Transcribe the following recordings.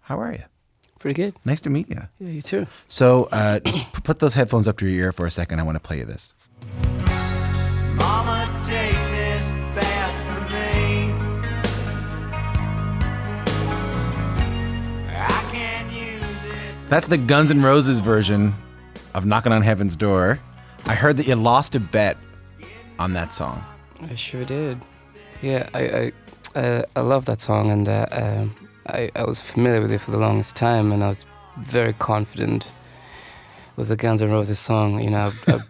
How are you? Pretty good. Nice to meet you. Yeah, you too. So just put those headphones up to your ear for a second. I want to play you this. Mama, take this badge from me. I can't use it. That's the Guns N' Roses version of Knocking on Heaven's Door. I heard that you lost a bet on that song. I sure did. Yeah, I love that song, and I was familiar with it for the longest time, and I was very confident it was a Guns N' Roses song. You know, I'd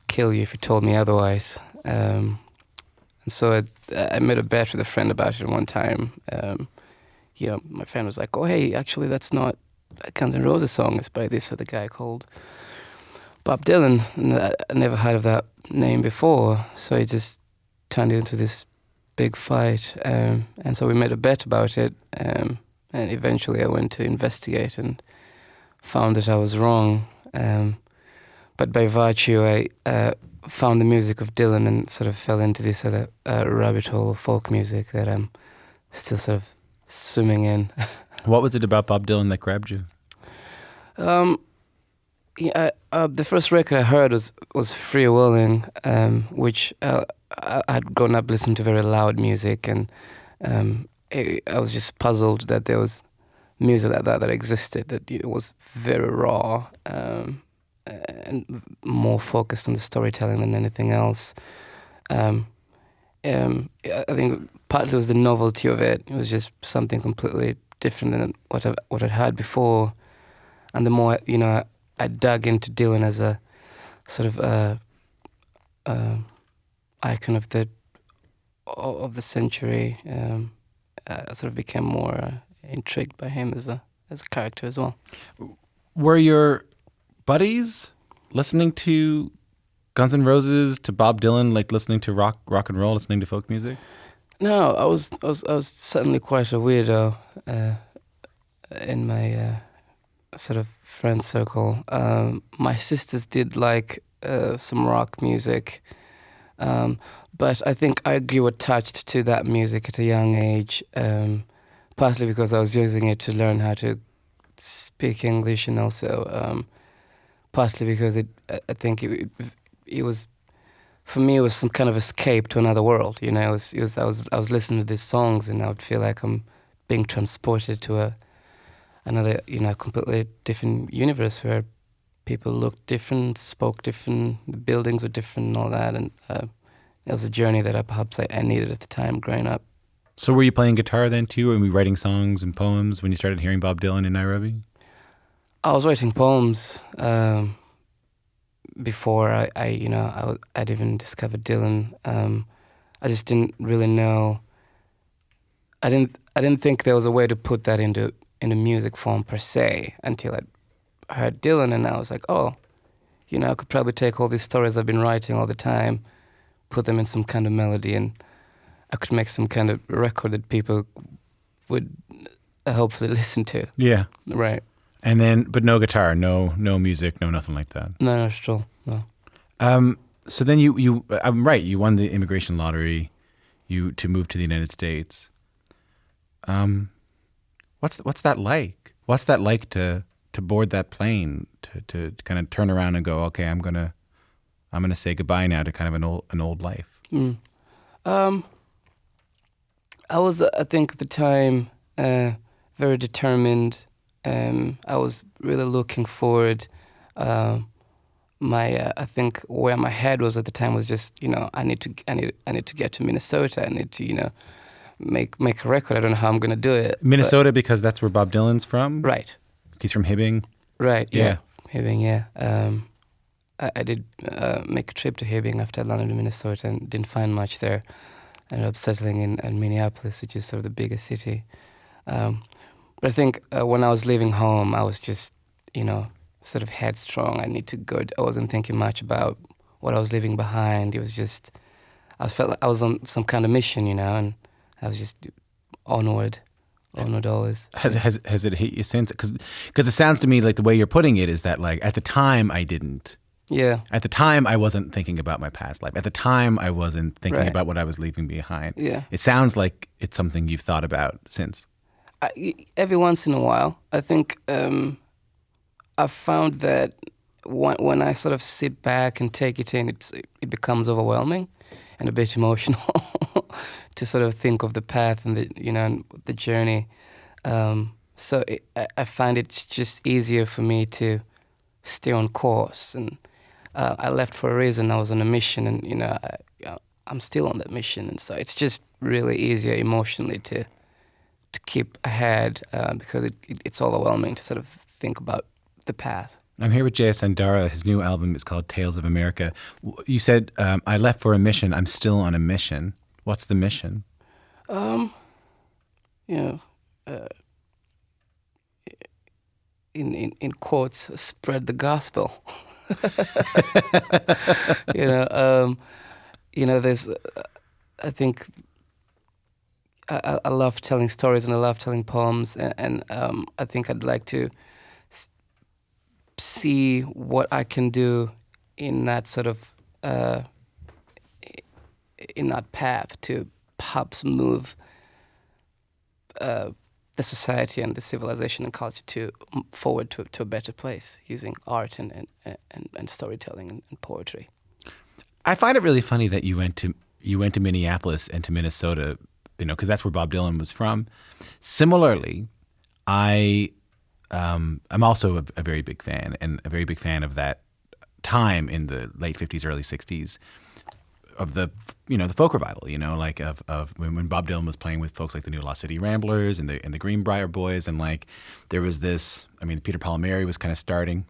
kill you if you told me otherwise. And so I made a bet with a friend about it one time. You know, my friend was like, "Oh, hey, actually, that's not a Guns N' Roses song. It's by this other guy called Bob Dylan." And I never heard of that name before, so it just turned into this big fight. And so we made a bet about it. And eventually I went to investigate and found that I was wrong. But by virtue, I found the music of Dylan and sort of fell into this other rabbit hole of folk music that I'm still sort of swimming in. What was it about Bob Dylan that grabbed you? Yeah, the first record I heard was Free Willing, which I'd grown up listening to very loud music, and I was just puzzled that there was music like that existed, that it was very raw and more focused on the storytelling than anything else. I think partly it was the novelty of it. It was just something completely different than what I'd heard before, and the more I dug into Dylan as a sort of icon of the century. I sort of became more intrigued by him as a character as well. Were your buddies listening to Guns N' Roses, to Bob Dylan, like listening to rock and roll, listening to folk music? No, I was certainly quite a weirdo in my sort of friend circle. My sisters did like some rock music, but I think I grew attached to that music at a young age, partly because I was using it to learn how to speak English, and also partly because I think it was, for me, it was some kind of escape to another world. You know, I was listening to these songs, and I would feel like I'm being transported to another, completely different universe where people looked different, spoke different, the buildings were different, and all that. And it was a journey that perhaps I needed at the time growing up. So were you playing guitar then too, and were you writing songs and poems when you started hearing Bob Dylan in Nairobi? I was writing poems before I'd even discovered Dylan. I just didn't really know. I didn't think there was a way to put that into music form per se until I heard Dylan, and I was like, oh, I could probably take all these stories I've been writing all the time, put them in some kind of melody, and I could make some kind of record that people would hopefully listen to. Yeah. Right. And then, but no guitar, no music, no nothing like that. No, not at all. No. So then you I'm right. You won the immigration lottery, to move to the United States. What's that like? What's that like to board that plane, to kind of turn around and go, okay, I'm gonna say goodbye now to kind of an old life. I was, I think, at the time, very determined. I was really looking forward. I think where my head was at the time was just, I need to get to Minnesota. I need to, make a record. I don't know how I'm going to do it. Minnesota, because that's where Bob Dylan's from? Right. He's from Hibbing? Right, yeah. Hibbing, yeah. I did make a trip to Hibbing after I landed in Minnesota and didn't find much there. I ended up settling in Minneapolis, which is sort of the biggest city. But I think when I was leaving home, I was just, sort of headstrong. I need to go. I wasn't thinking much about what I was leaving behind. It was just, I felt like I was on some kind of mission, and I was just onward always. Has it hit you since? Because it sounds to me like the way you're putting it is that, like, at the time I didn't. Yeah. At the time I wasn't thinking about my past life. At the time I wasn't thinking about what I was leaving behind. Yeah. It sounds like it's something you've thought about since. Every once in a while, I think I've found that when I sort of sit back and take it in, it becomes overwhelming and a bit emotional to sort of think of the path and the journey. I find it's just easier for me to stay on course. And I left for a reason. I was on a mission, and I'm still on that mission. And so it's just really easier emotionally to keep ahead because it's overwhelming to sort of think about the path. I'm here with J.S. Ondara. His new album is called Tales of America. You said, I left for a mission. I'm still on a mission. What's the mission? In quotes, spread the gospel. There's, I think, I love telling stories and I love telling poems, and I think I'd like to see what I can do in that sort of in that path to perhaps move the society and the civilization and culture forward to a better place using art and storytelling and poetry. I find it really funny that you went to Minneapolis and to Minnesota, because that's where Bob Dylan was from. Similarly, I'm also a very big fan, and a very big fan of that time in the late 50s, early 60s of the folk revival, of when Bob Dylan was playing with folks like the New Lost City Ramblers and the Greenbrier Boys, and there was this, Peter Palmieri was kind of starting.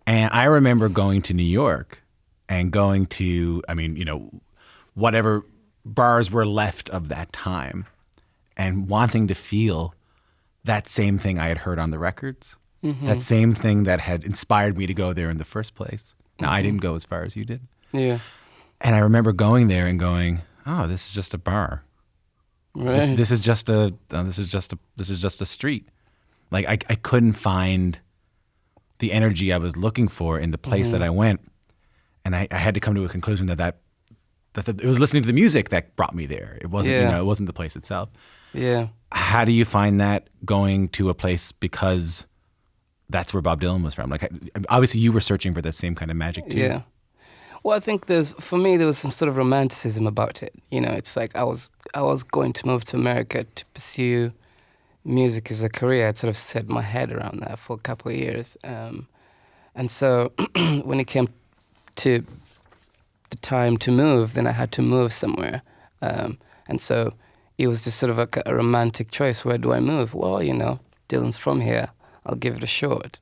And I remember going to New York and going to, whatever bars were left of that time and wanting to feel that same thing I had heard on the records, that same thing that had inspired me to go there in the first place. Now, I didn't go as far as you did. Yeah. And I remember going there and going, "Oh, this is just a bar. Right. This is just a street." Like I couldn't find the energy I was looking for in the place that I went, and I had to come to a conclusion that it was listening to the music that brought me there. It wasn't it wasn't the place itself. Yeah. How do you find that going to a place because that's where Bob Dylan was from? Like, obviously you were searching for that same kind of magic too. Yeah. Well, I think there was some sort of romanticism about it. It's like I was going to move to America to pursue music as a career. I'd sort of set my head around that for a couple of years. And so when it came to the time to move, then I had to move somewhere. And so it was just sort of a romantic choice. Where do I move? Well, Dylan's from here. I'll give it a shot.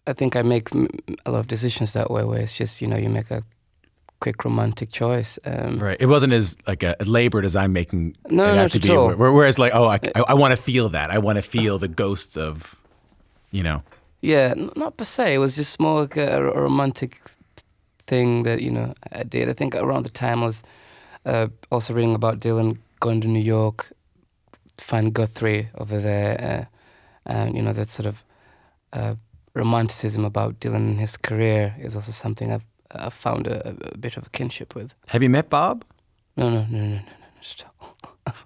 I think I make a lot of decisions that way, where it's just, you make a quick romantic choice. Right. It wasn't as labored as I'm making it out to be. At all. Whereas I want to feel that. I want to feel the ghosts of, Yeah, not per se. It was just more like a romantic thing that, I did. I think around the time I was also reading about Dylan going to New York, find Guthrie over there, and, that sort of romanticism about Dylan and his career is also something I've found a bit of a kinship with. Have you met Bob? No. Still.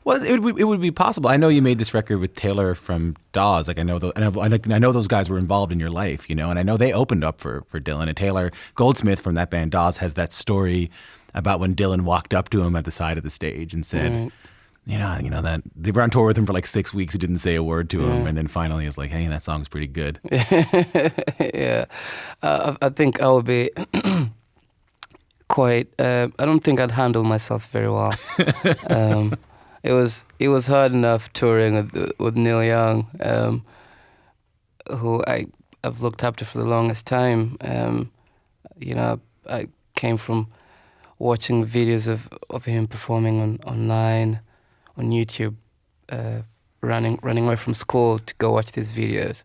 Well, it would be possible. I know you made this record with Taylor from Dawes. Like I know those guys were involved in your life, and I know they opened up for Dylan. And Taylor Goldsmith from that band Dawes has that story about when Dylan walked up to him at the side of the stage and said, Right. That they were on tour with him for like 6 weeks. He didn't say a word to him, and then finally he was like, "Hey, that song's pretty good." Yeah, I think I would be quite. I don't think I'd handle myself very well. It was hard enough touring with Neil Young, who I've looked up to for the longest time. I came from watching videos of him performing online on YouTube, running away from school to go watch these videos,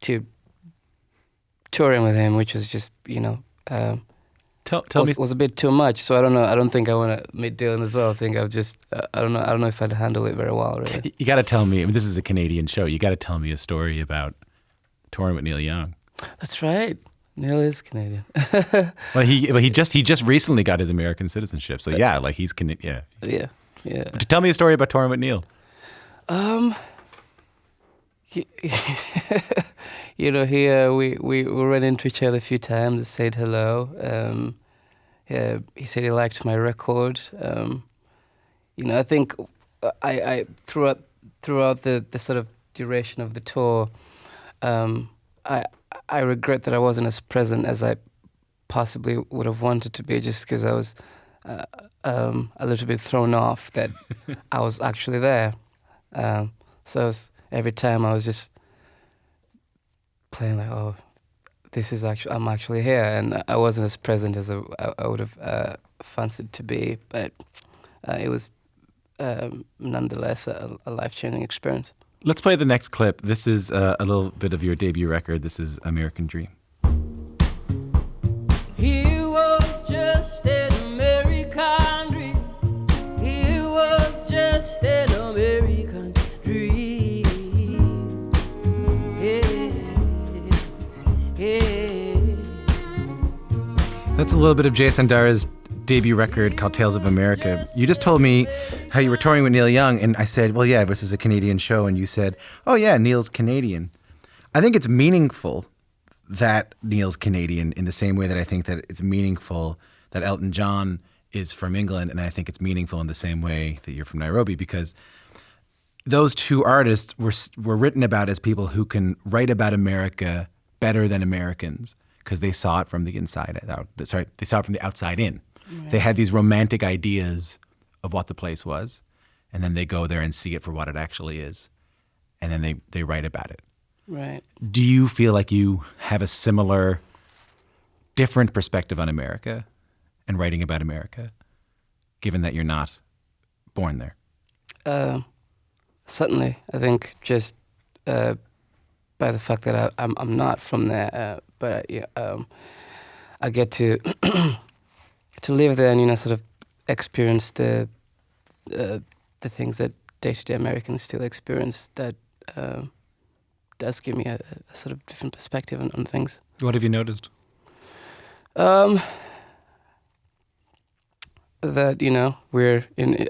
to touring with him, which was just was a bit too much. So I don't know. I don't think I want to meet Dylan as well. I think I've just I don't know if I'd handle it very well. Really. You got to tell me. This is a Canadian show. You got to tell me a story about touring with Neil Young. That's right. Neil is Canadian. Well, he just recently got his American citizenship. So yeah, he's Canadian. Yeah. Yeah. Tell me a story about touring with Neil. You know, we ran into each other a few times, said hello. Yeah, he said he liked my record. You know, I think I throughout the sort of duration of the tour, I regret that I wasn't as present as I possibly would have wanted to be, just because I was a little bit thrown off that I was actually there. So every time I was just playing like, oh, I'm actually here, and I wasn't as present as I would have fancied to be, but it was nonetheless a life-changing experience. Let's play the next clip. This is a little bit of your debut record. This is American Dream. He was just an American dream. He was just an American dream. That's a little bit of Jason Ondara's debut record called Tales of America. You just told me how you were touring with Neil Young, and I said, well, yeah, this is a Canadian show, and you said, oh, yeah, Neil's Canadian. I think it's meaningful that Neil's Canadian in the same way that I think that it's meaningful that Elton John is from England, and I think it's meaningful in the same way that you're from Nairobi, because those two artists were written about as people who can write about America better than Americans because they saw it from the inside out. Sorry, they saw it from the outside in. Right. They had these romantic ideas of what the place was, and then they go there and see it for what it actually is, and then they write about it. Right. Do you feel like you have a similar, different perspective on America and writing about America, given that you're not born there? Certainly. I think just by the fact that I'm not from there, but I get to to live there and, you know, sort of experience the things that day-to-day Americans still experience, that does give me a sort of different perspective on things. What have you noticed? That, you know, we're in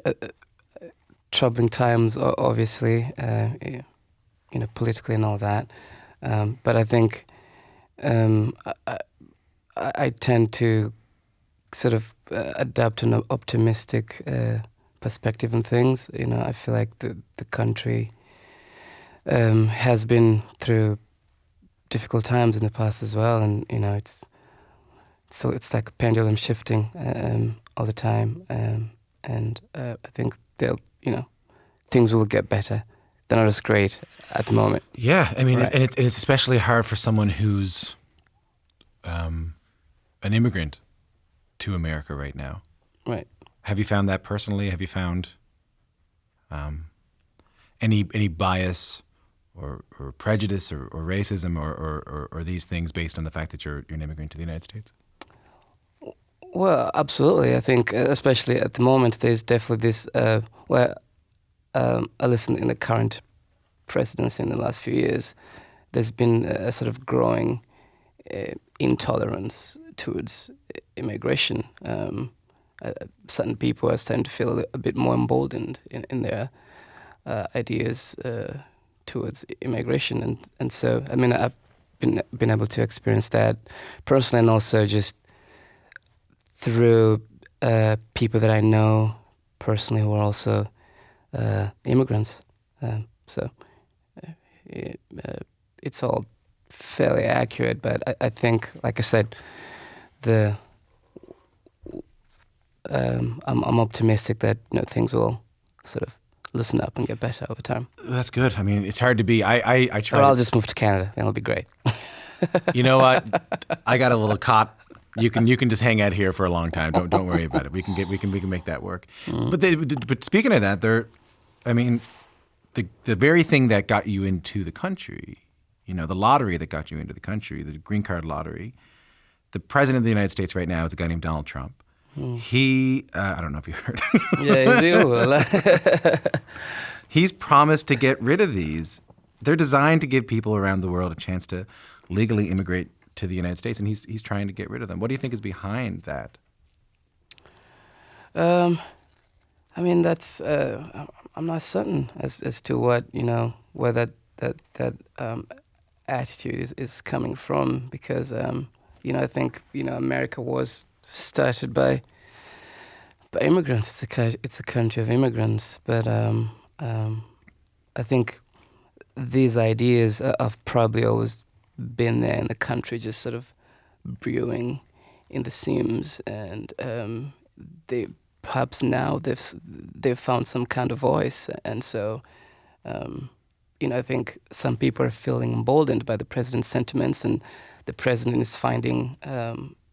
troubling times, obviously, you know, politically and all that. But I think I tend to sort of adapt an optimistic perspective on things. You know, I feel like the country has been through difficult times in the past as well, and you know, it's like a pendulum shifting all the time, and I think things will get better. They're not as great at the moment. Yeah, I mean, right. and it's especially hard for someone who's an immigrant to America right now. Right. Have you found that personally? Have you found any bias or prejudice or racism or these things based on the fact that you're an immigrant to the United States? Well, absolutely. I think, especially at the moment, there's definitely this. I listened in the current presidency in the last few years. There's been a sort of growing intolerance towards immigration. Certain people are starting to feel a bit more emboldened in their ideas towards immigration, and so I mean, I've been able to experience that personally, and also just through people that I know personally who are also immigrants. So it's all fairly accurate, but I think, like I said, I'm optimistic that, you know, things will sort of loosen up and get better over time. That's good. I mean, it's hard to be. I try. Or I'll just move to Canada. That'll be great. You know what? I got a little cot. You can just hang out here for a long time. Don't worry about it. We can make that work. Mm. But speaking of that, the very thing that got you into the country, you know, the lottery that got you into the country, the green card lottery. The president of the United States right now is a guy named Donald Trump. Mm. He, I don't know if you heard. Yeah, he's promised to get rid of these. They're designed to give people around the world a chance to legally immigrate to the United States, and he's trying to get rid of them. What do you think is behind that? I mean, that's I'm not certain as to what where that attitude is coming from, because I think America was started by immigrants. It's a country of immigrants, but I think these ideas have probably always been there in the country, just sort of brewing in the seams, and they perhaps now they've found some kind of voice, and so I think some people are feeling emboldened by the president's sentiments, and the president is finding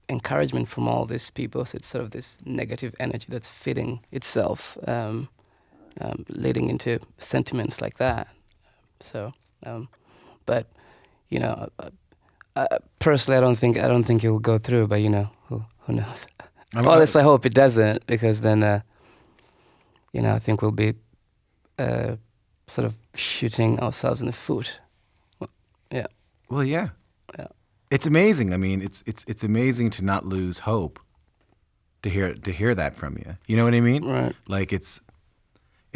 encouragement from all these people. So it's sort of this negative energy that's feeding itself, leading into sentiments like that. So, but personally, I don't think it will go through. But who knows? Well, at least I hope it doesn't, because then I think we'll be sort of shooting ourselves in the foot. Yeah. Well, yeah. It's amazing. I mean, it's amazing to not lose hope. To hear that from you. You know what I mean? Right. Like it's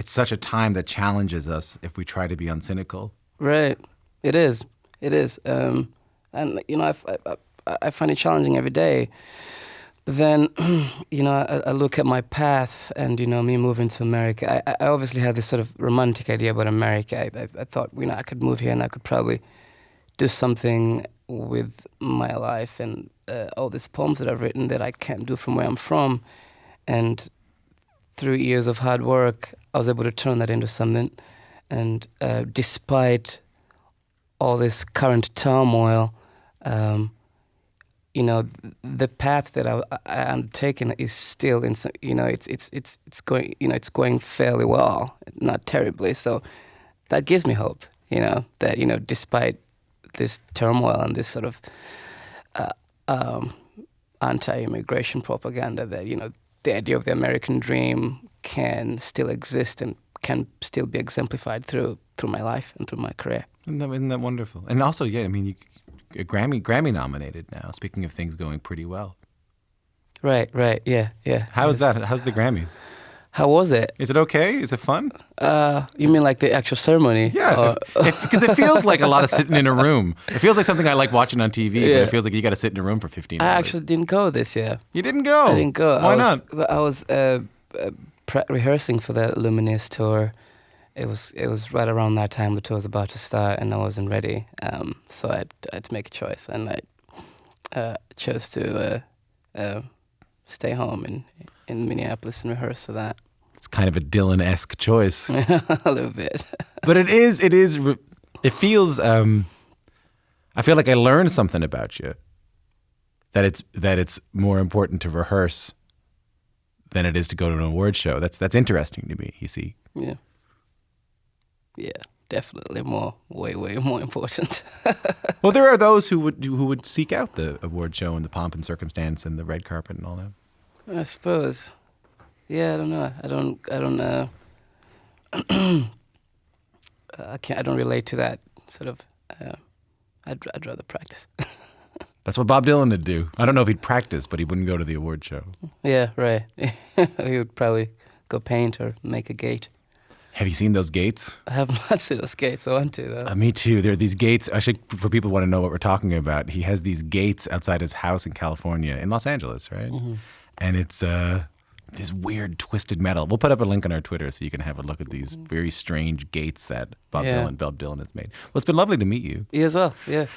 such a time that challenges us if we try to be uncynical. Right. It is. And I find it challenging every day. But then, I look at my path, and me moving to America. I obviously had this sort of romantic idea about America. I thought I could move here and I could probably do something with my life, and all these poems that I've written that I can't do from where I'm from. And through years of hard work, I was able to turn that into something. And despite all this current turmoil, the path that I'm taking is still it's going fairly well, not terribly. So that gives me hope, that despite this turmoil and this sort of anti-immigration propaganda, that the idea of the American dream can still exist and can still be exemplified through my life and through my career. Isn't that wonderful? And also, yeah, I mean, you're Grammy nominated now. Speaking of things going pretty well. Right, yeah. How is that? How's the Grammys? How was it? Is it okay? Is it fun? You mean like the actual ceremony? Yeah, because it feels like a lot of sitting in a room. It feels like something I like watching on TV, but it feels like you got to sit in a room for 15 hours. I actually didn't go this year. You didn't go? I didn't go. Why not? I was rehearsing for the Luminous tour. It was right around that time the tour was about to start, and I wasn't ready. So I had to make a choice, and I chose to stay home in Minneapolis and rehearse for that. It's kind of a Dylan-esque choice. A little bit. But it feels, I feel like I learned something about you. That it's more important to rehearse than it is to go to an award show. That's interesting to me, you see. Yeah. Yeah, definitely way more important. Well, there are those who would seek out the award show and the pomp and circumstance and the red carpet and all that. I suppose. Yeah, I don't know. I don't. I don't relate to that sort of. I'd rather practice. That's what Bob Dylan would do. I don't know if he'd practice, but he wouldn't go to the award show. Yeah, right. He would probably go paint or make a gate. Have you seen those gates? I have not seen those gates. I want to, though. Me too. There are these gates. Actually, for people who want to know what we're talking about, he has these gates outside his house in California, in Los Angeles, right? Mm-hmm. And it's this weird twisted metal. We'll put up a link on our Twitter so you can have a look at these very strange gates that Bob Dylan has made. Well, it's been lovely to meet you. You as well, yeah.